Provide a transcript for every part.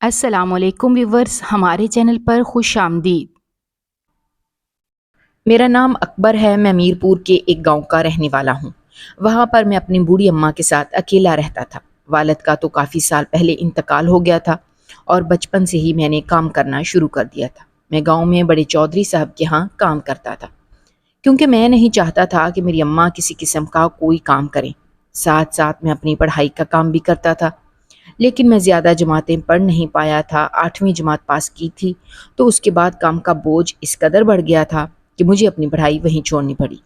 السلام علیکم ویورز، ہمارے چینل پر خوش آمدید۔ میرا نام اکبر ہے۔ میں میر پور کے ایک گاؤں کا رہنے والا ہوں۔ وہاں پر میں اپنی بوڑھی اماں کے ساتھ اکیلا رہتا تھا۔ والد کا تو کافی سال پہلے انتقال ہو گیا تھا اور بچپن سے ہی میں نے کام کرنا شروع کر دیا تھا۔ میں گاؤں میں بڑے چودھری صاحب کے ہاں کام کرتا تھا، کیونکہ میں نہیں چاہتا تھا کہ میری اماں کسی قسم کا کوئی کام کریں۔ ساتھ ساتھ میں اپنی پڑھائی کا کام بھی کرتا تھا، لیکن میں زیادہ جماعتیں پڑھ نہیں پایا تھا۔ 8ویں جماعت پاس کی تھی تو اس کے بعد کام کا بوجھ اس قدر بڑھ گیا تھا کہ مجھے اپنی پڑھائی وہیں چھوڑنی پڑی،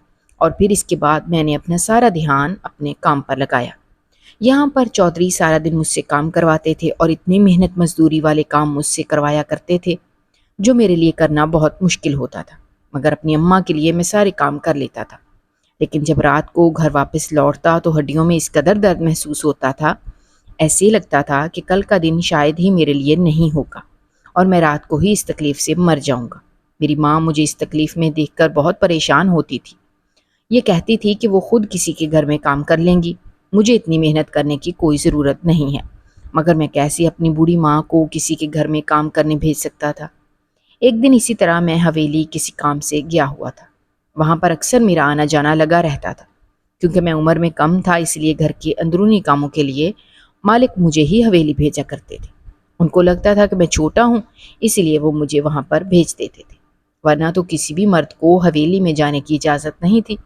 اور پھر اس کے بعد میں نے اپنا سارا دھیان اپنے کام پر لگایا۔ یہاں پر چودھری سارا دن مجھ سے کام کرواتے تھے اور اتنی محنت مزدوری والے کام مجھ سے کروایا کرتے تھے جو میرے لیے کرنا بہت مشکل ہوتا تھا، مگر اپنی اماں کے لیے میں سارے کام کر لیتا تھا۔ لیکن جب رات کو گھر واپس لوٹتا تو ہڈیوں میں اس قدر درد محسوس ہوتا تھا، ایسے لگتا تھا کہ کل کا دن شاید ہی میرے لیے نہیں ہوگا اور میں رات کو ہی اس تکلیف سے مر جاؤں گا۔ میری ماں مجھے اس تکلیف میں دیکھ کر بہت پریشان ہوتی تھی۔ یہ کہتی تھی کہ وہ خود کسی کے گھر میں کام کر لیں گی، مجھے اتنی محنت کرنے کی کوئی ضرورت نہیں ہے۔ مگر میں کیسے اپنی بوڑھی ماں کو کسی کے گھر میں کام کرنے بھیج سکتا تھا؟ ایک دن اسی طرح میں حویلی کسی کام سے گیا ہوا تھا۔ وہاں پر اکثر میرا آنا جانا لگا رہتا تھا۔ کیونکہ میں عمر میں کم تھا، اس لیے گھر کے اندرونی کاموں کے لیے مالک مجھے ہی حویلی بھیجا کرتے تھے۔ ان کو لگتا تھا کہ میں چھوٹا ہوں، اسی لیے وہ مجھے وہاں پر بھیج دیتے تھے، ورنہ تو کسی بھی مرد کو حویلی میں جانے کی اجازت نہیں تھی۔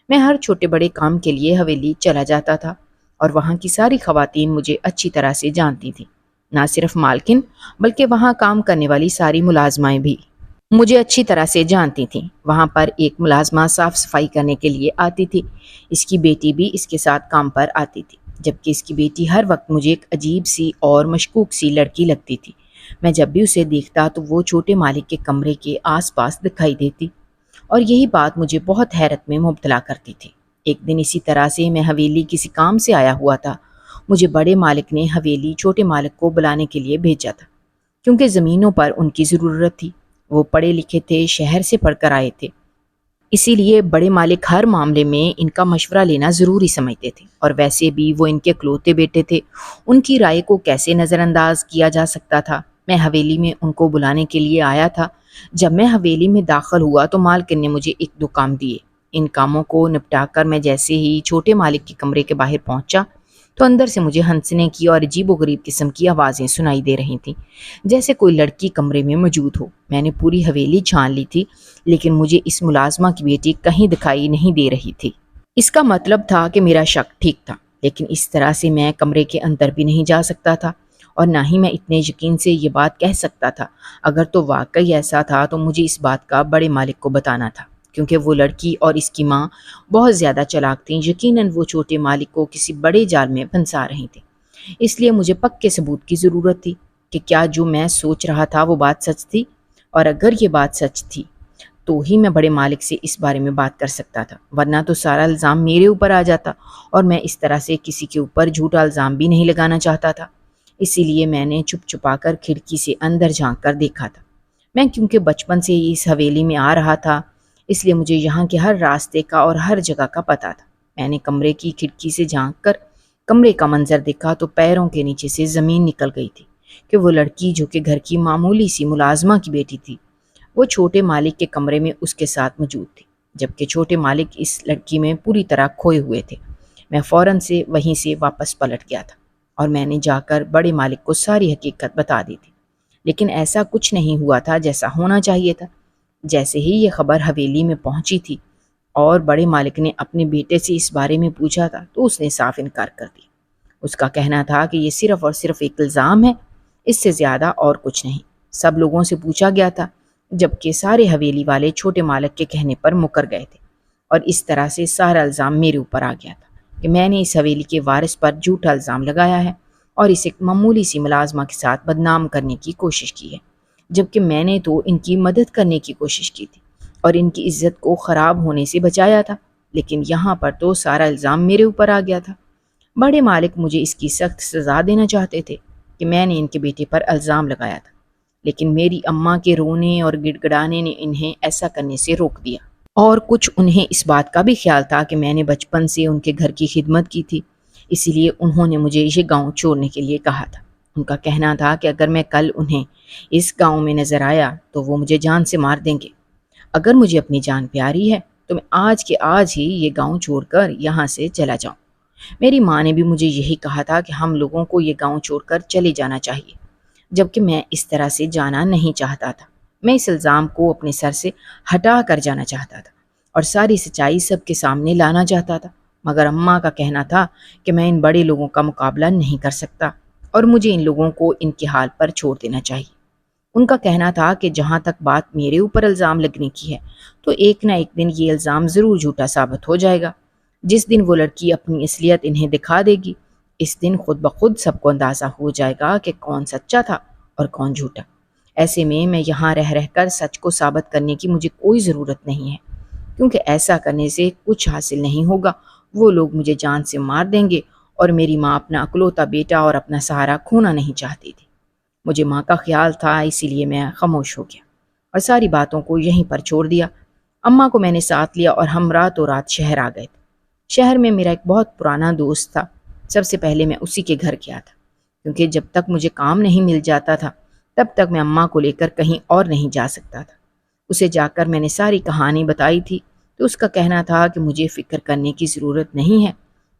میں ہر چھوٹے بڑے کام کے لیے حویلی چلا جاتا تھا اور وہاں کی ساری خواتین مجھے اچھی طرح سے جانتی تھیں۔ نہ صرف مالکن بلکہ وہاں کام کرنے والی ساری ملازمائیں بھی مجھے اچھی طرح سے جانتی تھیں۔ وہاں پر ایک ملازمہ صاف صفائی کرنے کے لیے آتی تھی، اس کی بیٹی بھی اس کے ساتھ کام پر آتی تھی، جبکہ اس کی بیٹی ہر وقت مجھے ایک عجیب سی اور مشکوک سی لڑکی لگتی تھی۔ میں جب بھی اسے دیکھتا تو وہ چھوٹے مالک کے کمرے کے آس پاس دکھائی دیتی، اور یہی بات مجھے بہت حیرت میں مبتلا کرتی تھی۔ ایک دن اسی طرح سے میں حویلی کسی کام سے آیا ہوا تھا۔ مجھے بڑے مالک نے حویلی چھوٹے مالک کو بلانے کے لیے بھیجا تھا، کیونکہ زمینوں پر ان کی ضرورت تھی۔ وہ پڑھے لکھے تھے، شہر سے پڑھ کر آئے تھے، اسی لیے بڑے مالک ہر معاملے میں ان کا مشورہ لینا ضروری سمجھتے تھے، اور ویسے بھی وہ ان کے اکلوتے بیٹے تھے، ان کی رائے کو کیسے نظر انداز کیا جا سکتا تھا؟ میں حویلی میں ان کو بلانے کے لیے آیا تھا۔ جب میں حویلی میں داخل ہوا تو مالکن نے مجھے 1-2 کام دیے۔ ان کاموں کو نپٹا کر میں جیسے ہی چھوٹے مالک کے کمرے کے باہر پہنچا تو اندر سے مجھے ہنسنے کی اور عجیب و غریب قسم کی آوازیں سنائی دے رہی تھیں، جیسے کوئی لڑکی کمرے میں موجود ہو۔ میں نے پوری حویلی چھان لی تھی، لیکن مجھے اس ملازمہ کی بیٹی کہیں دکھائی نہیں دے رہی تھی۔ اس کا مطلب تھا کہ میرا شک ٹھیک تھا، لیکن اس طرح سے میں کمرے کے اندر بھی نہیں جا سکتا تھا، اور نہ ہی میں اتنے یقین سے یہ بات کہہ سکتا تھا۔ اگر تو واقعی ایسا تھا تو مجھے اس بات کا بڑے مالک کو بتانا تھا، کیونکہ وہ لڑکی اور اس کی ماں بہت زیادہ چلاک تھیں۔ یقیناً وہ چھوٹے مالک کو کسی بڑے جال میں پھنسا رہی تھیں۔ اس لیے مجھے پکے ثبوت کی ضرورت تھی کہ کیا جو میں سوچ رہا تھا وہ بات سچ تھی، اور اگر یہ بات سچ تھی تو ہی میں بڑے مالک سے اس بارے میں بات کر سکتا تھا، ورنہ تو سارا الزام میرے اوپر آ جاتا، اور میں اس طرح سے کسی کے اوپر جھوٹا الزام بھی نہیں لگانا چاہتا تھا۔ اسی لیے میں نے چھپ چھپا کر کھڑکی سے اندر جھانک کر دیکھا تھا۔ میں کیونکہ بچپن سے ہی اس حویلی میں آ رہا تھا، اس لیے مجھے یہاں کے ہر راستے کا اور ہر جگہ کا پتہ تھا۔ میں نے کمرے کی کھڑکی سے جھانک کر کمرے کا منظر دیکھا تو پیروں کے نیچے سے زمین نکل گئی تھی کہ وہ لڑکی جو کہ گھر کی معمولی سی ملازمہ کی بیٹی تھی، وہ چھوٹے مالک کے کمرے میں اس کے ساتھ موجود تھی، جبکہ چھوٹے مالک اس لڑکی میں پوری طرح کھوئے ہوئے تھے۔ میں فوراً سے وہیں سے واپس پلٹ گیا تھا اور میں نے جا کر بڑے مالک کو ساری حقیقت بتا دی تھی، لیکن ایسا کچھ نہیں ہوا تھا جیسا ہونا چاہیے تھا۔ جیسے ہی یہ خبر حویلی میں پہنچی تھی اور بڑے مالک نے اپنے بیٹے سے اس بارے میں پوچھا تھا تو اس نے صاف انکار کر دیا۔ اس کا کہنا تھا کہ یہ صرف اور صرف ایک الزام ہے، اس سے زیادہ اور کچھ نہیں۔ سب لوگوں سے پوچھا گیا تھا، جبکہ سارے حویلی والے چھوٹے مالک کے کہنے پر مکر گئے تھے، اور اس طرح سے سارا الزام میرے اوپر آ گیا تھا کہ میں نے اس حویلی کے وارث پر جھوٹا الزام لگایا ہے اور اسے ایک معمولی سی ملازمہ کے ساتھ بدنام کرنے کی کوشش کی ہے، جبکہ میں نے تو ان کی مدد کرنے کی کوشش کی تھی اور ان کی عزت کو خراب ہونے سے بچایا تھا، لیکن یہاں پر تو سارا الزام میرے اوپر آ گیا تھا۔ بڑے مالک مجھے اس کی سخت سزا دینا چاہتے تھے کہ میں نے ان کے بیٹے پر الزام لگایا تھا، لیکن میری اماں کے رونے اور گڑ گڑانے نے انہیں ایسا کرنے سے روک دیا، اور کچھ انہیں اس بات کا بھی خیال تھا کہ میں نے بچپن سے ان کے گھر کی خدمت کی تھی، اسی لیے انہوں نے مجھے یہ گاؤں چھوڑنے کے لیے کہا تھا۔ ان کا کہنا تھا کہ اگر میں کل انہیں اس گاؤں میں نظر آیا تو وہ مجھے جان سے مار دیں گے۔ اگر مجھے اپنی جان پیاری ہے تو میں آج کے آج ہی یہ گاؤں چھوڑ کر یہاں سے چلا جاؤں۔ میری ماں نے بھی مجھے یہی کہا تھا کہ ہم لوگوں کو یہ گاؤں چھوڑ کر چلے جانا چاہیے، جبکہ میں اس طرح سے جانا نہیں چاہتا تھا۔ میں اس الزام کو اپنے سر سے ہٹا کر جانا چاہتا تھا اور ساری سچائی سب کے سامنے لانا چاہتا تھا، مگر اماں کا کہنا تھا کہ میں ان بڑے لوگوں کا مقابلہ نہیں کر سکتا اور مجھے ان لوگوں کو ان کے حال پر چھوڑ دینا چاہیے۔ ان کا کہنا تھا کہ جہاں تک بات میرے اوپر الزام لگنے کی ہے تو ایک نہ ایک دن یہ الزام ضرور جھوٹا ثابت ہو جائے گا۔ جس دن وہ لڑکی اپنی اصلیت انہیں دکھا دے گی، اس دن خود بخود سب کو اندازہ ہو جائے گا کہ کون سچا تھا اور کون جھوٹا۔ ایسے میں یہاں رہ رہ کر سچ کو ثابت کرنے کی مجھے کوئی ضرورت نہیں ہے، کیونکہ ایسا کرنے سے کچھ حاصل نہیں ہوگا۔ وہ لوگ مجھے جان سے مار دیں گے اور میری ماں اپنا اکلوتا بیٹا اور اپنا سہارا کھونا نہیں چاہتی تھی۔ مجھے ماں کا خیال تھا، اسی لیے میں خاموش ہو گیا اور ساری باتوں کو یہیں پر چھوڑ دیا۔ اماں کو میں نے ساتھ لیا اور ہم راتوں رات شہر آ گئے تھے۔ شہر میں میرا ایک بہت پرانا دوست تھا۔ سب سے پہلے میں اسی کے گھر گیا تھا، کیونکہ جب تک مجھے کام نہیں مل جاتا تھا تب تک میں اماں کو لے کر کہیں اور نہیں جا سکتا تھا۔ اسے جا کر میں نے ساری کہانی بتائی تھی تو اس کا کہنا تھا کہ مجھے فکر کرنے کی ضرورت نہیں ہے،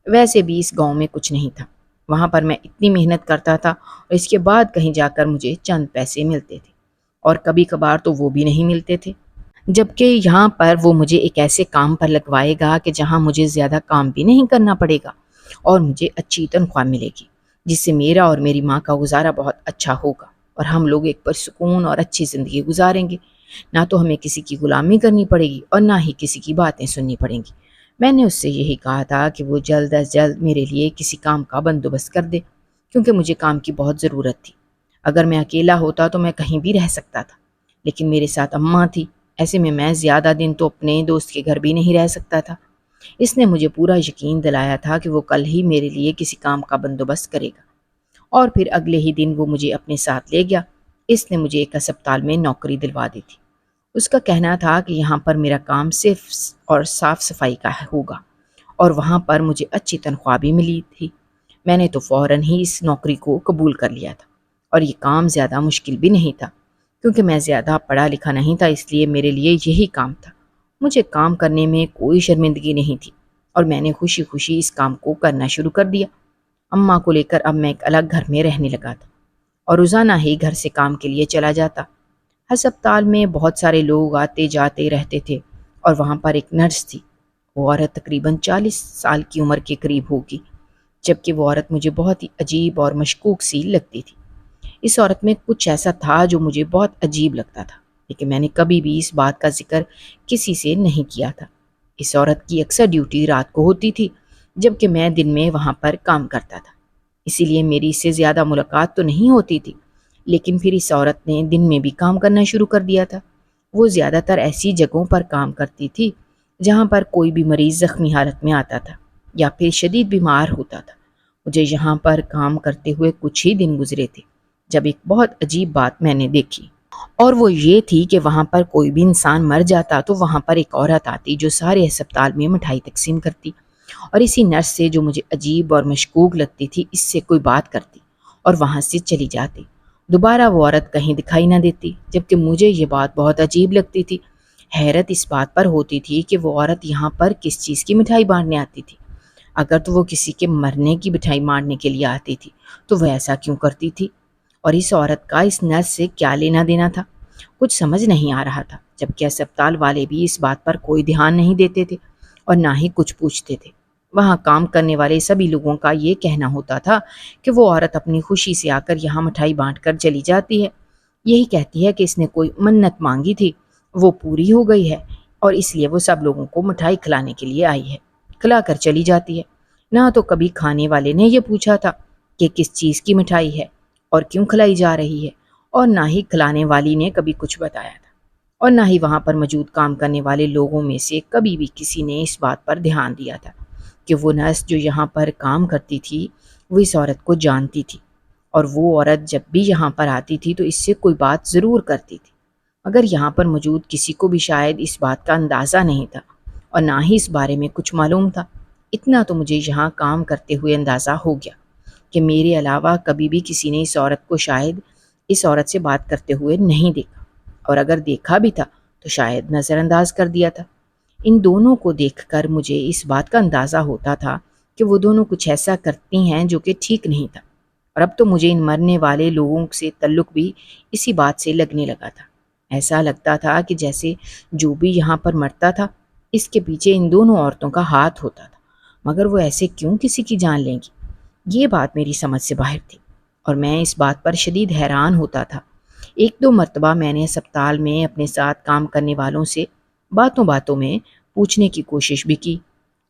ویسے بھی اس گاؤں میں کچھ نہیں تھا، وہاں پر میں اتنی محنت کرتا تھا اور اس کے بعد کہیں جا کر مجھے چند پیسے ملتے تھے، اور کبھی کبھار تو وہ بھی نہیں ملتے تھے، جبکہ یہاں پر وہ مجھے ایک ایسے کام پر لگوائے گا کہ جہاں مجھے زیادہ کام بھی نہیں کرنا پڑے گا اور مجھے اچھی تنخواہ ملے گی، جس سے میرا اور میری ماں کا گزارا بہت اچھا ہوگا اور ہم لوگ ایک پرسکون اور اچھی زندگی گزاریں گے۔ نہ تو ہمیں کسی کی غلامی کرنی پڑے گی اور نہ ہی کسی کی باتیں سننی پڑیں گی۔ میں نے اس سے یہی کہا تھا کہ وہ جلد از جلد میرے لیے کسی کام کا بندوبست کر دے، کیونکہ مجھے کام کی بہت ضرورت تھی۔ اگر میں اکیلا ہوتا تو میں کہیں بھی رہ سکتا تھا، لیکن میرے ساتھ اماں تھی، ایسے میں زیادہ دن تو اپنے دوست کے گھر بھی نہیں رہ سکتا تھا۔ اس نے مجھے پورا یقین دلایا تھا کہ وہ کل ہی میرے لیے کسی کام کا بندوبست کرے گا، اور پھر اگلے ہی دن وہ مجھے اپنے ساتھ لے گیا۔ اس نے مجھے ایک ہسپتال میں نوکری دلوا دی تھی۔ اس کا کہنا تھا کہ یہاں پر میرا کام صرف اور صاف صفائی کا ہوگا اور وہاں پر مجھے اچھی تنخواہ بھی ملی تھی۔ میں نے تو فوراً ہی اس نوکری کو قبول کر لیا تھا، اور یہ کام زیادہ مشکل بھی نہیں تھا، کیونکہ میں زیادہ پڑھا لکھا نہیں تھا، اس لیے میرے لیے یہی کام تھا۔ مجھے کام کرنے میں کوئی شرمندگی نہیں تھی اور میں نے خوشی خوشی اس کام کو کرنا شروع کر دیا۔ اماں کو لے کر اب میں ایک الگ گھر میں رہنے لگا تھا اور روزانہ ہی گھر سے کام کے لیے چلا جاتا۔ ہسپتال میں بہت سارے لوگ آتے جاتے رہتے تھے اور وہاں پر ایک نرس تھی۔ وہ عورت تقریباً 40 سال کی عمر کے قریب ہوگی، جبکہ وہ عورت مجھے بہت ہی عجیب اور مشکوک سی لگتی تھی۔ اس عورت میں کچھ ایسا تھا جو مجھے بہت عجیب لگتا تھا، لیکن میں نے کبھی بھی اس بات کا ذکر کسی سے نہیں کیا تھا۔ اس عورت کی اکثر ڈیوٹی رات کو ہوتی تھی، جبکہ میں دن میں وہاں پر کام کرتا تھا، اسی لیے میری اس سے زیادہ ملاقات تو نہیں ہوتی تھی۔ لیکن پھر اس عورت نے دن میں بھی کام کرنا شروع کر دیا تھا۔ وہ زیادہ تر ایسی جگہوں پر کام کرتی تھی جہاں پر کوئی بھی مریض زخمی حالت میں آتا تھا یا پھر شدید بیمار ہوتا تھا۔ مجھے یہاں پر کام کرتے ہوئے کچھ ہی دن گزرے تھے جب ایک بہت عجیب بات میں نے دیکھی، اور وہ یہ تھی کہ وہاں پر کوئی بھی انسان مر جاتا تو وہاں پر ایک عورت آتی جو سارے ہسپتال میں مٹھائی تقسیم کرتی، اور اسی نرس سے جو مجھے عجیب اور مشکوک لگتی تھی اس سے کوئی بات کرتی اور وہاں سے چلی جاتی۔ دوبارہ وہ عورت کہیں دکھائی نہ دیتی، جبکہ مجھے یہ بات بہت عجیب لگتی تھی۔ حیرت اس بات پر ہوتی تھی کہ وہ عورت یہاں پر کس چیز کی مٹھائی بانٹنے آتی تھی۔ اگر تو وہ کسی کے مرنے کی مٹھائی بانٹنے کے لیے آتی تھی تو وہ ایسا کیوں کرتی تھی، اور اس عورت کا اس نرس سے کیا لینا دینا تھا؟ کچھ سمجھ نہیں آ رہا تھا، جبکہ اسپتال والے بھی اس بات پر کوئی دھیان نہیں دیتے تھے اور نہ ہی کچھ پوچھتے تھے۔ وہاں کام کرنے والے سبھی لوگوں کا یہ کہنا ہوتا تھا کہ وہ عورت اپنی خوشی سے آ کر یہاں مٹھائی بانٹ کر چلی جاتی ہے، یہی کہتی ہے کہ اس نے کوئی منت مانگی تھی، وہ پوری ہو گئی ہے، اور اس لیے وہ سب لوگوں کو مٹھائی کھلانے کے لیے آئی ہے، کھلا کر چلی جاتی ہے۔ نہ تو کبھی کھانے والے نے یہ پوچھا تھا کہ کس چیز کی مٹھائی ہے اور کیوں کھلائی جا رہی ہے، اور نہ ہی کھلانے والی نے کبھی کچھ بتایا تھا، اور نہ ہی وہاں پر موجود کام کرنے والے لوگوں میں سے کبھی بھی کسی نے اس بات پر دھیان دیا تھا کہ وہ نرس جو یہاں پر کام کرتی تھی وہ اس عورت کو جانتی تھی، اور وہ عورت جب بھی یہاں پر آتی تھی تو اس سے کوئی بات ضرور کرتی تھی، مگر یہاں پر موجود کسی کو بھی شاید اس بات کا اندازہ نہیں تھا اور نہ ہی اس بارے میں کچھ معلوم تھا۔ اتنا تو مجھے یہاں کام کرتے ہوئے اندازہ ہو گیا کہ میرے علاوہ کبھی بھی کسی نے اس عورت کو شاید اس عورت سے بات کرتے ہوئے نہیں دیکھا، اور اگر دیکھا بھی تھا تو شاید نظر انداز کر دیا تھا۔ ان دونوں کو دیکھ کر مجھے اس بات کا اندازہ ہوتا تھا کہ وہ دونوں کچھ ایسا کرتی ہیں جو کہ ٹھیک نہیں تھا، اور اب تو مجھے ان مرنے والے لوگوں سے تعلق بھی اسی بات سے لگنے لگا تھا۔ ایسا لگتا تھا کہ جیسے جو بھی یہاں پر مرتا تھا اس کے پیچھے ان دونوں عورتوں کا ہاتھ ہوتا تھا، مگر وہ ایسے کیوں کسی کی جان لیں گی؟ یہ بات میری سمجھ سے باہر تھی، اور میں اس بات پر شدید حیران ہوتا تھا۔ ایک دو مرتبہ میں نے اسپتال میں اپنے ساتھ کام کرنے والوں سے باتوں باتوں میں پوچھنے کی کوشش بھی کی،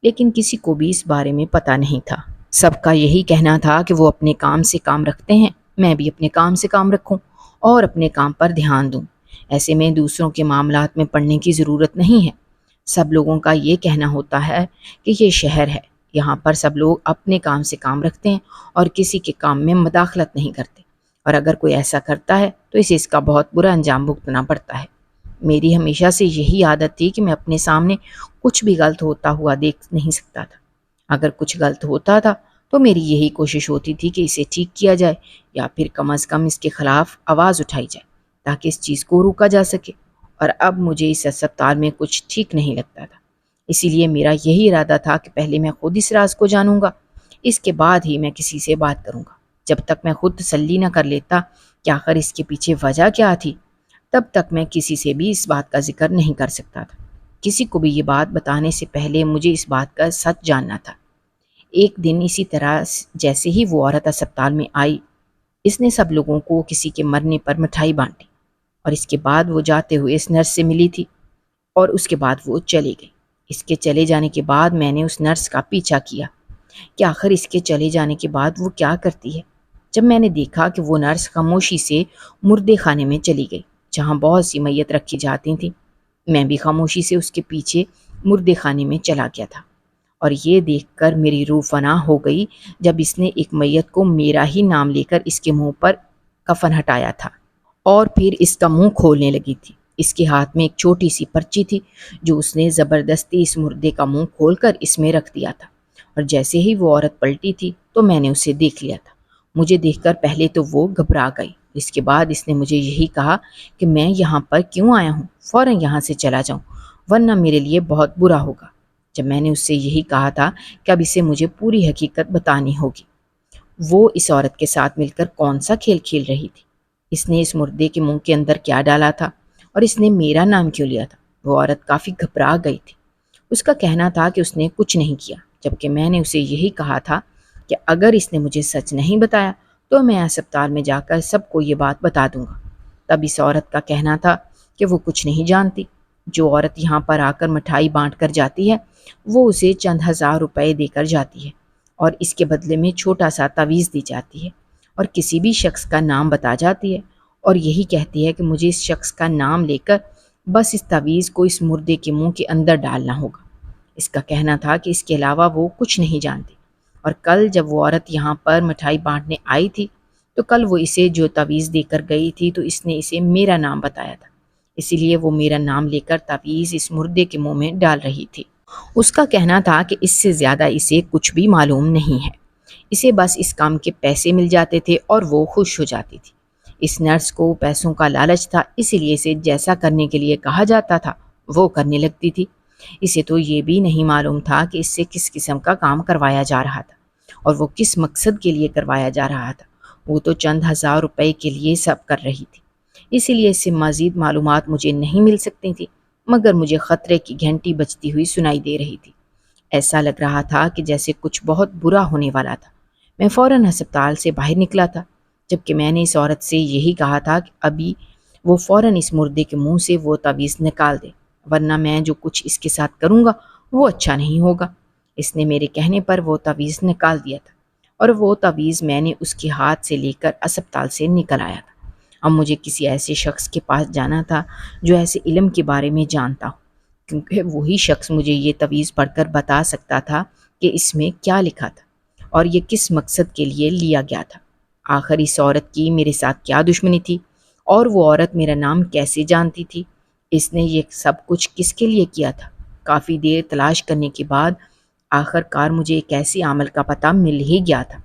لیکن کسی کو بھی اس بارے میں پتہ نہیں تھا۔ سب کا یہی کہنا تھا کہ وہ اپنے کام سے کام رکھتے ہیں، میں بھی اپنے کام سے کام رکھوں اور اپنے کام پر دھیان دوں۔ ایسے میں دوسروں کے معاملات میں پڑنے کی ضرورت نہیں ہے۔ سب لوگوں کا یہ کہنا ہوتا ہے کہ یہ شہر ہے، یہاں پر سب لوگ اپنے کام سے کام رکھتے ہیں اور کسی کے کام میں مداخلت نہیں کرتے، اور اگر کوئی ایسا کرتا ہے تو اسے اس کا بہت برا انجام بھگتنا پڑتا ہے۔ میری ہمیشہ سے یہی عادت تھی کہ میں اپنے سامنے کچھ بھی غلط ہوتا ہوا دیکھ نہیں سکتا تھا۔ اگر کچھ غلط ہوتا تھا تو میری یہی کوشش ہوتی تھی کہ اسے ٹھیک کیا جائے، یا پھر کم از کم اس کے خلاف آواز اٹھائی جائے تاکہ اس چیز کو روکا جا سکے۔ اور اب مجھے اس اسپتال میں کچھ ٹھیک نہیں لگتا تھا، اسی لیے میرا یہی ارادہ تھا کہ پہلے میں خود اس راز کو جانوں گا، اس کے بعد ہی میں کسی سے بات کروں گا۔ جب تک میں خود تسلی نہ کر لیتا کہ آخر اس کے پیچھے وجہ کیا تھی، تب تک میں کسی سے بھی اس بات کا ذکر نہیں کر سکتا تھا۔ کسی کو بھی یہ بات بتانے سے پہلے مجھے اس بات کا سچ جاننا تھا۔ ایک دن اسی طرح جیسے ہی وہ عورت اسپتال میں آئی، اس نے سب لوگوں کو کسی کے مرنے پر مٹھائی بانٹی، اور اس کے بعد وہ جاتے ہوئے اس نرس سے ملی تھی، اور اس کے بعد وہ چلی گئی۔ اس کے چلے جانے کے بعد میں نے اس نرس کا پیچھا کیا کہ آخر اس کے چلے جانے کے بعد وہ کیا کرتی ہے۔ جب میں نے دیکھا کہ وہ نرس خاموشی سے مردے خانے میں چلی گئی جہاں بہت سی میت رکھی جاتی تھیں، میں بھی خاموشی سے اس کے پیچھے مردے خانے میں چلا گیا تھا، اور یہ دیکھ کر میری روح فنا ہو گئی جب اس نے ایک میت کو میرا ہی نام لے کر اس کے منہ پر کفن ہٹایا تھا، اور پھر اس کا منہ کھولنے لگی تھی۔ اس کے ہاتھ میں ایک چھوٹی سی پرچی تھی جو اس نے زبردستی اس مردے کا منہ کھول کر اس میں رکھ دیا تھا، اور جیسے ہی وہ عورت پلٹی تھی تو میں نے اسے دیکھ لیا تھا۔ مجھے دیکھ کر پہلے تو وہ گھبرا گئی، اس کے بعد اس نے مجھے یہی کہا کہ میں یہاں پر کیوں آیا ہوں، فوراً یہاں سے چلا جاؤں ورنہ میرے لیے بہت برا ہوگا۔ جب میں نے اس سے یہی کہا تھا کہ اب اسے مجھے پوری حقیقت بتانی ہوگی، وہ اس عورت کے ساتھ مل کر کون سا کھیل کھیل رہی تھی، اس نے اس مردے کے منہ کے اندر کیا ڈالا تھا، اور اس نے میرا نام کیوں لیا تھا۔ وہ عورت کافی گھبرا گئی تھی۔ اس کا کہنا تھا کہ اس نے کچھ نہیں کیا، جبکہ میں نے اسے یہی کہا تھا کہ اگر اس نے مجھے سچ نہیں بتایا تو میں اسپتال میں جا کر سب کو یہ بات بتا دوں گا۔ تب اس عورت کا کہنا تھا کہ وہ کچھ نہیں جانتی، جو عورت یہاں پر آ کر مٹھائی بانٹ کر جاتی ہے وہ اسے چند ہزار روپے دے کر جاتی ہے، اور اس کے بدلے میں چھوٹا سا تعویذ دی جاتی ہے، اور کسی بھی شخص کا نام بتا جاتی ہے، اور یہی کہتی ہے کہ مجھے اس شخص کا نام لے کر بس اس تعویذ کو اس مردے کے منہ کے اندر ڈالنا ہوگا۔ اس کا کہنا تھا کہ اس کے علاوہ وہ کچھ نہیں جانتی، اور کل جب وہ عورت یہاں پر مٹھائی بانٹنے آئی تھی تو کل وہ اسے جو تعویذ دے کر گئی تھی تو اس نے اسے میرا نام بتایا تھا، اسی لیے وہ میرا نام لے کر تعویذ اس مردے کے منہ میں ڈال رہی تھی۔ اس کا کہنا تھا کہ اس سے زیادہ اسے کچھ بھی معلوم نہیں ہے، اسے بس اس کام کے پیسے مل جاتے تھے اور وہ خوش ہو جاتی تھی۔ اس نرس کو پیسوں کا لالچ تھا، اسی لیے اسے جیسا کرنے کے لیے کہا جاتا تھا وہ کرنے لگتی تھی۔ اسے تو یہ بھی نہیں معلوم تھا کہ اس سے کس قسم کا کام کروایا جا رہا تھا اور وہ کس مقصد کے لیے کروایا جا رہا تھا۔ وہ تو چند ہزار روپے کے لیے سب کر رہی تھی، اسی لیے اس سے مزید معلومات مجھے نہیں مل سکتی تھی، مگر مجھے خطرے کی گھنٹی بجتی ہوئی سنائی دے رہی تھی۔ ایسا لگ رہا تھا کہ جیسے کچھ بہت برا ہونے والا تھا۔ میں فوراً ہسپتال سے باہر نکلا تھا، جبکہ میں نے اس عورت سے یہی کہا تھا کہ ابھی وہ فوراً اس مردے کے منہ سے وہ تعویذ نکال دے، ورنہ میں جو کچھ اس کے ساتھ کروں گا وہ اچھا نہیں ہوگا۔ اس نے میرے کہنے پر وہ تعویذ نکال دیا تھا، اور وہ تعویذ میں نے اس کے ہاتھ سے لے کر اسپتال سے نکل آیا تھا۔ اب مجھے کسی ایسے شخص کے پاس جانا تھا جو ایسے علم کے بارے میں جانتا ہو، کیونکہ وہی شخص مجھے یہ تعویذ پڑھ کر بتا سکتا تھا کہ اس میں کیا لکھا تھا اور یہ کس مقصد کے لیے لیا گیا تھا۔ آخر اس عورت کی میرے ساتھ کیا دشمنی تھی، اور وہ عورت میرا نام کیسے جانتی تھی؟ اس نے یہ سب کچھ کس کے لیے کیا تھا؟ کافی دیر تلاش کرنے کے بعد آخر کار مجھے ایک ایسے عمل کا پتہ مل ہی گیا تھا۔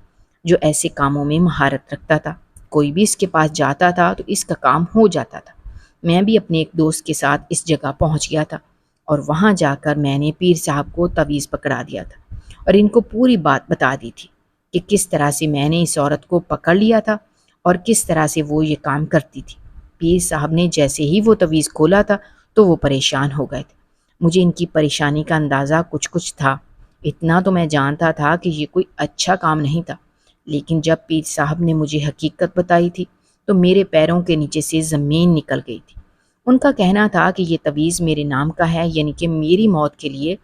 جو ایسے کاموں میں مہارت رکھتا تھا۔ کوئی بھی اس کے پاس جاتا تھا تو اس کا کام ہو جاتا تھا۔ میں بھی اپنے ایک دوست کے ساتھ اس جگہ پہنچ گیا تھا اور وہاں جا کر میں نے پیر صاحب کو تعویذ پکڑا دیا تھا اور ان کو پوری بات بتا دی تھی کہ کس طرح سے میں نے اس عورت کو پکڑ لیا تھا اور کس طرح سے وہ یہ کام کرتی تھی۔ پیر صاحب نے جیسے ہی وہ تعویذ کھولا تھا تو وہ پریشان ہو گئے تھے۔ مجھے ان کی پریشانی کا اندازہ کچھ تھا۔ اتنا تو میں جانتا تھا کہ یہ کوئی اچھا کام نہیں تھا، لیکن جب پیر صاحب نے مجھے حقیقت بتائی تھی تو میرے پیروں کے نیچے سے زمین نکل گئی تھی۔ ان کا کہنا تھا کہ یہ تعویذ میرے نام کا ہے، یعنی کہ میری موت کے لیے۔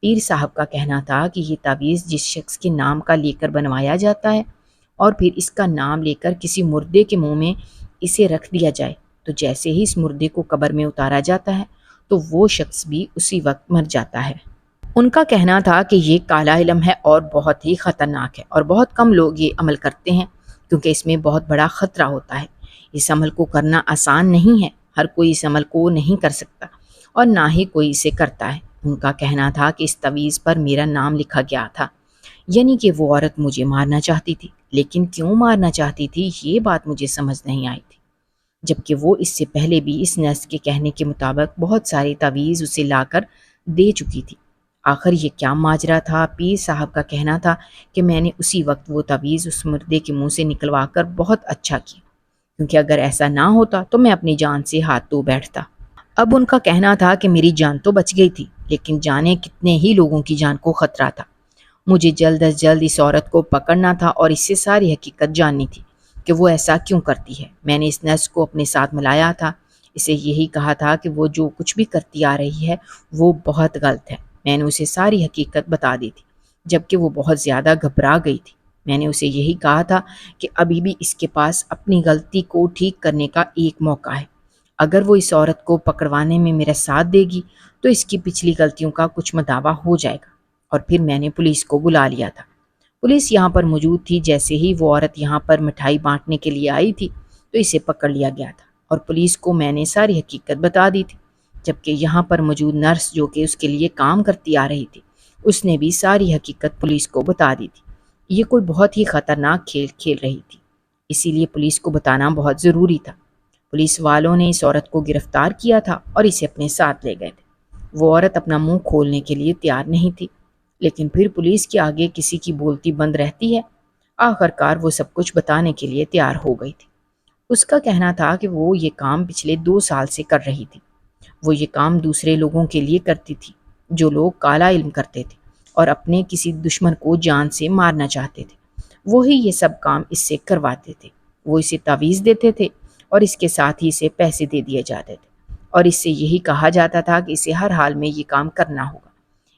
پیر صاحب کا کہنا تھا کہ یہ تعویذ جس شخص کے نام کا لے کر بنوایا جاتا ہے اور پھر اس کا نام لے کر کسی مردے کے منہ میں اسے رکھ دیا جائے تو جیسے ہی اس مردے کو قبر میں اتارا جاتا ہے تو وہ شخص بھی اسی وقت مر جاتا ہے۔ ان کا کہنا تھا کہ یہ کالا علم ہے اور بہت ہی خطرناک ہے اور بہت کم لوگ یہ عمل کرتے ہیں کیونکہ اس میں بہت بڑا خطرہ ہوتا ہے۔ اس عمل کو کرنا آسان نہیں ہے، ہر کوئی اس عمل کو نہیں کر سکتا اور نہ ہی کوئی اسے کرتا ہے۔ ان کا کہنا تھا کہ اس تعویذ پر میرا نام لکھا گیا تھا، یعنی کہ وہ عورت مجھے مارنا چاہتی تھی، لیکن کیوں مارنا چاہتی تھی یہ بات مجھے سمجھ نہیں آئی تھی، جبکہ وہ اس سے پہلے بھی اس نرس کے کہنے کے مطابق بہت ساری تعویذ اسے لا کر دے چکی تھی۔ آخر یہ کیا ماجرا تھا؟ پیر صاحب کا کہنا تھا کہ میں نے اسی وقت وہ تعویذ اس مردے کے منہ سے نکلوا کر بہت اچھا کیا، کیونکہ اگر ایسا نہ ہوتا تو میں اپنی جان سے ہاتھ دھو بیٹھتا۔ اب ان کا کہنا تھا کہ میری جان تو بچ گئی تھی، لیکن جانے کتنے ہی لوگوں کی جان کو خطرہ تھا۔ مجھے جلد از جلد اس عورت کو پکڑنا تھا اور اس سے ساری حقیقت جاننی تھی کہ وہ ایسا کیوں کرتی ہے۔ میں نے اس نرس کو اپنے ساتھ ملایا تھا، اسے یہی کہا تھا کہ وہ جو کچھ بھی کرتی آ رہی ہے وہ بہت غلط ہے۔ میں نے اسے ساری حقیقت بتا دی تھی، جبکہ وہ بہت زیادہ گھبرا گئی تھی۔ میں نے اسے یہی کہا تھا کہ ابھی بھی اس کے پاس اپنی غلطی کو ٹھیک کرنے کا ایک موقع ہے۔ اگر وہ اس عورت کو پکڑوانے میں میرا ساتھ دے گی تو اس کی پچھلی غلطیوں کا کچھ مداوع ہو جائے گا۔ اور پھر میں نے پولیس کو بلا لیا تھا۔ پولیس یہاں پر موجود تھی۔ جیسے ہی وہ عورت یہاں پر مٹھائی بانٹنے کے لیے آئی تھی تو اسے پکڑ لیا گیا تھا اور پولیس کو میں نے ساری حقیقت بتا دی تھی، جبکہ یہاں پر موجود نرس جو کہ اس کے لیے کام کرتی آ رہی تھی اس نے بھی ساری حقیقت پولیس کو بتا دی تھی۔ یہ کوئی بہت ہی خطرناک کھیل کھیل رہی تھی، اسی لیے پولیس کو بتانا بہت ضروری تھا۔ پولیس والوں نے اس عورت کو گرفتار کیا تھا اور اسے اپنے ساتھ لے گئے تھے۔ وہ عورت اپنا منہ کھولنے کے لیے تیار نہیں تھی، لیکن پھر پولیس کے آگے کسی کی بولتی بند رہتی ہے۔ آخر کار وہ سب کچھ بتانے کے لیے تیار ہو گئی تھی۔ اس کا کہنا تھا کہ وہ یہ کام پچھلے 2 سال سے کر رہی تھی۔ وہ یہ کام دوسرے لوگوں کے لیے کرتی تھی جو لوگ کالا علم کرتے تھے اور اپنے کسی دشمن کو جان سے مارنا چاہتے تھے، وہی یہ سب کام اس سے کرواتے تھے۔ وہ اسے تعویذ دیتے تھے اور اس کے ساتھ ہی اسے پیسے دے دیے جاتے تھے اور اس سے یہی کہا جاتا تھا کہ اسے ہر حال میں یہ کام کرنا ہوگا۔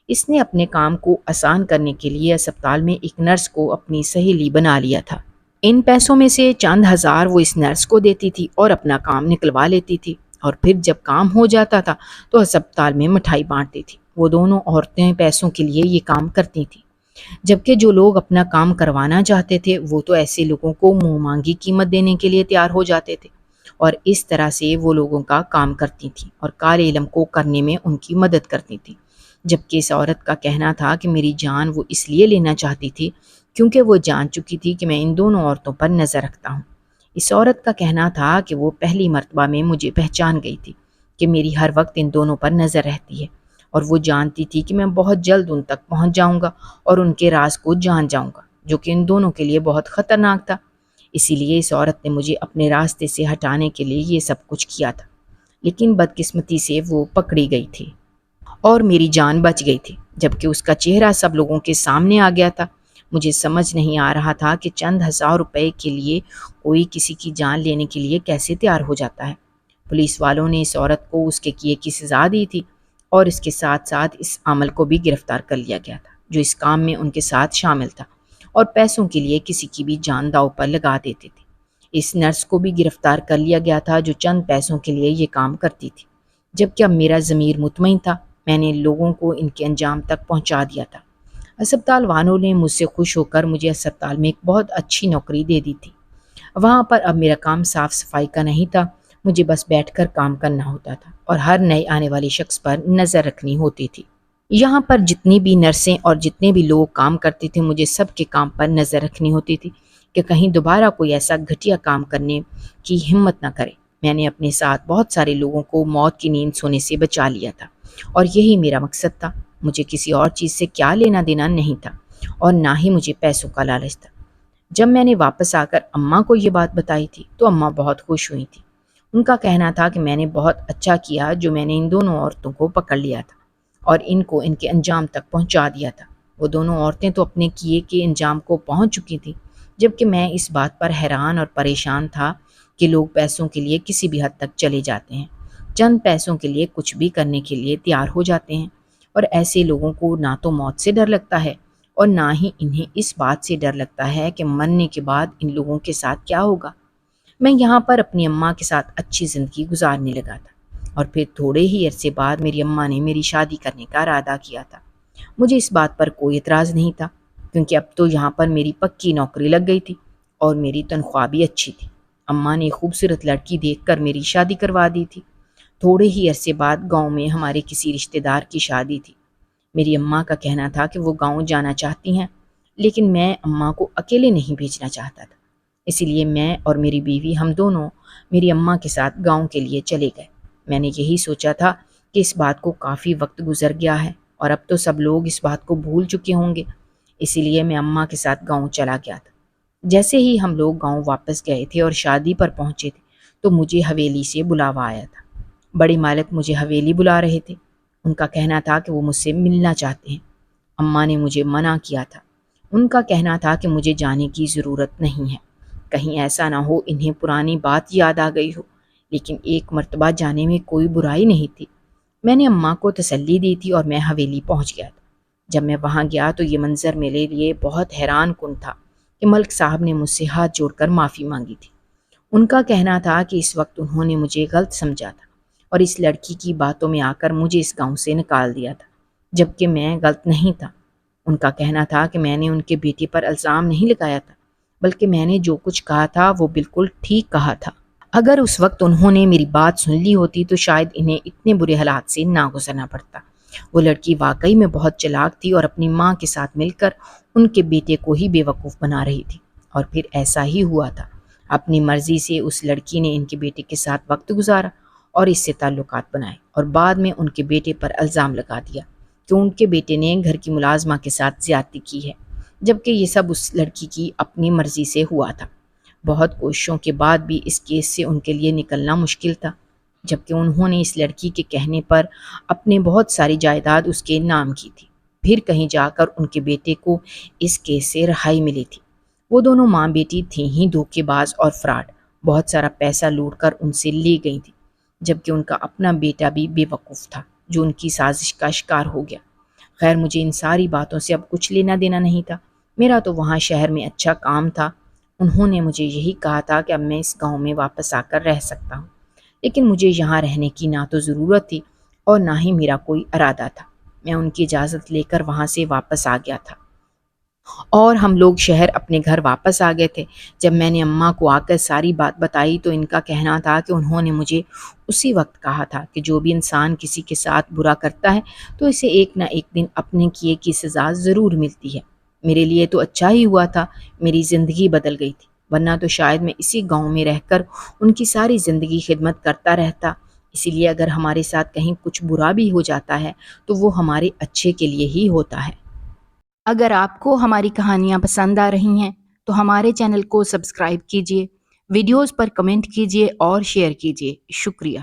اس نے اپنے کام کو آسان کرنے کے لیے اسپتال میں ایک نرس کو اپنی سہیلی بنا لیا تھا۔ ان پیسوں میں سے چند ہزار وہ اس نرس کو دیتی تھی اور اپنا کام نکلوا لیتی تھی، اور پھر جب کام ہو جاتا تھا تو اسپتال میں مٹھائی بانٹتی تھی۔ وہ دونوں عورتیں پیسوں کے لیے یہ کام کرتی تھیں، جبکہ جو لوگ اپنا کام کروانا چاہتے تھے وہ تو ایسے لوگوں کو منہ مانگی قیمت دینے کے لیے تیار ہو جاتے تھے، اور اس طرح سے وہ لوگوں کا کام کرتی تھیں اور کالے علم کو کرنے میں ان کی مدد کرتی تھیں۔ جبکہ اس عورت کا کہنا تھا کہ میری جان وہ اس لیے لینا چاہتی تھی کیونکہ وہ جان چکی تھی کہ میں ان دونوں عورتوں پر نظر رکھتا ہوں۔ اس عورت کا کہنا تھا کہ وہ پہلی مرتبہ میں مجھے پہچان گئی تھی کہ میری ہر وقت ان دونوں پر نظر رہتی ہے، اور وہ جانتی تھی کہ میں بہت جلد ان تک پہنچ جاؤں گا اور ان کے راز کو جان جاؤں گا، جو کہ ان دونوں کے لیے بہت خطرناک تھا۔ اسی لیے اس عورت نے مجھے اپنے راستے سے ہٹانے کے لیے یہ سب کچھ کیا تھا، لیکن بدقسمتی سے وہ پکڑی گئی تھی اور میری جان بچ گئی تھی، جبکہ اس کا چہرہ سب لوگوں کے سامنے آ گیا تھا۔ مجھے سمجھ نہیں آ رہا تھا کہ چند ہزار روپے کے لیے کوئی کسی کی جان لینے کے لیے کیسے تیار ہو جاتا ہے۔ پولیس والوں نے اس عورت کو اس کے کیے کی سزا دی تھی اور اس کے ساتھ ساتھ اس عامل کو بھی گرفتار کر لیا گیا تھا جو اس کام میں ان کے ساتھ شامل تھا اور پیسوں کے لیے کسی کی بھی جان داؤ پر لگا دیتے تھے۔ اس نرس کو بھی گرفتار کر لیا گیا تھا جو چند پیسوں کے لیے یہ کام کرتی تھی، جبکہ اب میرا ضمیر مطمئن تھا، میں نے لوگوں کو ان کے انجام تک پہنچا دیا تھا۔ اسپتال والوں نے مجھ سے خوش ہو کر مجھے اسپتال میں ایک بہت اچھی نوکری دے دی تھی۔ وہاں پر اب میرا کام صاف صفائی کا نہیں تھا، مجھے بس بیٹھ کر کام کرنا ہوتا تھا اور ہر نئے آنے والے شخص پر نظر رکھنی ہوتی تھی۔ یہاں پر جتنی بھی نرسیں اور جتنے بھی لوگ کام کرتے تھے مجھے سب کے کام پر نظر رکھنی ہوتی تھی کہ کہیں دوبارہ کوئی ایسا گھٹیا کام کرنے کی ہمت نہ کرے۔ میں نے اپنے ساتھ بہت سارے لوگوں کو موت کی نیند سونے سے بچا لیا تھا، اور یہی میرا مقصد تھا۔ مجھے کسی اور چیز سے کیا لینا دینا نہیں تھا، اور نہ ہی مجھے پیسوں کا لالچ تھا۔ جب میں نے واپس آ کر اماں کو یہ بات بتائی تھی تو اماں بہت خوش ہوئی تھی۔ ان کا کہنا تھا کہ میں نے بہت اچھا کیا جو میں نے ان دونوں عورتوں کو پکڑ لیا تھا اور ان کو ان کے انجام تک پہنچا دیا تھا۔ وہ دونوں عورتیں تو اپنے کیے کے انجام کو پہنچ چکی تھیں، جبکہ میں اس بات پر حیران اور پریشان تھا کہ لوگ پیسوں کے لیے کسی بھی حد تک چلے جاتے ہیں، چند پیسوں کے لیے کچھ بھی کرنے کے لیے تیار ہو جاتے ہیں، اور ایسے لوگوں کو نہ تو موت سے ڈر لگتا ہے اور نہ ہی انہیں اس بات سے ڈر لگتا ہے کہ مرنے کے بعد ان لوگوں کے ساتھ کیا ہوگا۔ میں یہاں پر اپنی اماں کے ساتھ اچھی زندگی گزارنے لگا تھا، اور پھر تھوڑے ہی عرصے بعد میری اماں نے میری شادی کرنے کا ارادہ کیا تھا۔ مجھے اس بات پر کوئی اعتراض نہیں تھا، کیونکہ اب تو یہاں پر میری پکی نوکری لگ گئی تھی اور میری تنخواہ بھی اچھی تھی۔ اماں نے خوبصورت لڑکی دیکھ کر میری شادی کروا دی تھی۔ تھوڑے ہی عرصے بعد گاؤں میں ہمارے کسی رشتہ دار کی شادی تھی۔ میری اماں کا کہنا تھا کہ وہ گاؤں جانا چاہتی ہیں، لیکن میں اماں کو اکیلے نہیں بھیجنا چاہتا تھا، اسی لیے میں اور میری بیوی ہم دونوں میری اماں کے ساتھ گاؤں کے لیے چلے گئے۔ میں نے یہی سوچا تھا کہ اس بات کو کافی وقت گزر گیا ہے اور اب تو سب لوگ اس بات کو بھول چکے ہوں گے، اسی لیے میں اماں کے ساتھ گاؤں چلا گیا تھا۔ جیسے ہی ہم لوگ گاؤں واپس گئے تھے اور شادی پر پہنچے تھے تو مجھے حویلی سے بلاوا آیا تھا۔ بڑے مالک مجھے حویلی بلا رہے تھے۔ ان کا کہنا تھا کہ وہ مجھ سے ملنا چاہتے ہیں۔ اماں نے مجھے منع کیا تھا۔ ان کا کہنا تھا کہ مجھے جانے کی ضرورت نہیں ہے، کہیں ایسا نہ ہو انہیں پرانی بات یاد آ گئی ہو، لیکن ایک مرتبہ جانے میں کوئی برائی نہیں تھی۔ میں نے اماں کو تسلی دی تھی اور میں حویلی پہنچ گیا تھا۔ جب میں وہاں گیا تو یہ منظر میرے لیے بہت حیران کن تھا کہ ملک صاحب نے مجھ سے ہاتھ جوڑ کر معافی مانگی تھی۔ ان کا کہنا تھا کہ اس وقت انہوں نے مجھے غلط سمجھا تھا اور اس لڑکی کی باتوں میں آ کر مجھے اس گاؤں سے نکال دیا تھا، جبکہ میں غلط نہیں تھا۔ ان کا کہنا تھا کہ میں نے ان کے بیٹے پر الزام نہیں لگایا تھا، بلکہ میں نے جو کچھ کہا تھا وہ بالکل ٹھیک کہا تھا۔ اگر اس وقت انہوں نے میری بات سن لی ہوتی تو شاید انہیں اتنے برے حالات سے نہ گزرنا پڑتا۔ وہ لڑکی واقعی میں بہت چلاک تھی اور اپنی ماں کے ساتھ مل کر ان کے بیٹے کو ہی بے وقوف بنا رہی تھی، اور پھر ایسا ہی ہوا تھا۔ اپنی مرضی سے اس لڑکی نے ان کے بیٹے کے ساتھ وقت گزارا اور اس سے تعلقات بنائے، اور بعد میں ان کے بیٹے پر الزام لگا دیا کہ ان کے بیٹے نے گھر کی ملازمہ کے ساتھ زیادتی کی ہے، جبکہ یہ سب اس لڑکی کی اپنی مرضی سے ہوا تھا۔ بہت کوششوں کے بعد بھی اس کیس سے ان کے لیے نکلنا مشکل تھا، جبکہ انہوں نے اس لڑکی کے کہنے پر اپنے بہت ساری جائیداد اس کے نام کی تھی۔ پھر کہیں جا کر ان کے بیٹے کو اس کیس سے رہائی ملی تھی۔ وہ دونوں ماں بیٹی تھیں ہی دھوکے باز اور فراڈ، بہت سارا پیسہ لوٹ کر ان سے لے گئی تھی، جبکہ ان کا اپنا بیٹا بھی بے وقوف تھا جو ان کی سازش کا شکار ہو گیا۔ خیر، مجھے ان ساری باتوں سے اب کچھ لینا دینا نہیں تھا۔ میرا تو وہاں شہر میں اچھا کام تھا۔ انہوں نے مجھے یہی کہا تھا کہ اب میں اس گاؤں میں واپس آ کر رہ سکتا ہوں، لیکن مجھے یہاں رہنے کی نہ تو ضرورت تھی اور نہ ہی میرا کوئی ارادہ تھا۔ میں ان کی اجازت لے کر وہاں سے واپس آ گیا تھا اور ہم لوگ شہر اپنے گھر واپس آ گئے تھے۔ جب میں نے اماں کو آ کر ساری بات بتائی تو ان کا کہنا تھا کہ انہوں نے مجھے اسی وقت کہا تھا کہ جو بھی انسان کسی کے ساتھ برا کرتا ہے تو اسے ایک نہ ایک دن اپنے کیے کی سزا ضرور ملتی ہے۔ میرے لیے تو اچھا ہی ہوا تھا، میری زندگی بدل گئی تھی، ورنہ تو شاید میں اسی گاؤں میں رہ کر ان کی ساری زندگی خدمت کرتا رہتا۔ اسی لیے اگر ہمارے ساتھ کہیں کچھ برا بھی ہو جاتا ہے تو وہ ہمارے اچھے کے لیے ہی ہوتا ہے۔ اگر آپ کو ہماری کہانیاں پسند آ رہی ہیں تو ہمارے چینل کو سبسکرائب کیجیے، ویڈیوز پر کمنٹ کیجیے اور شیئر کیجیے۔ شکریہ۔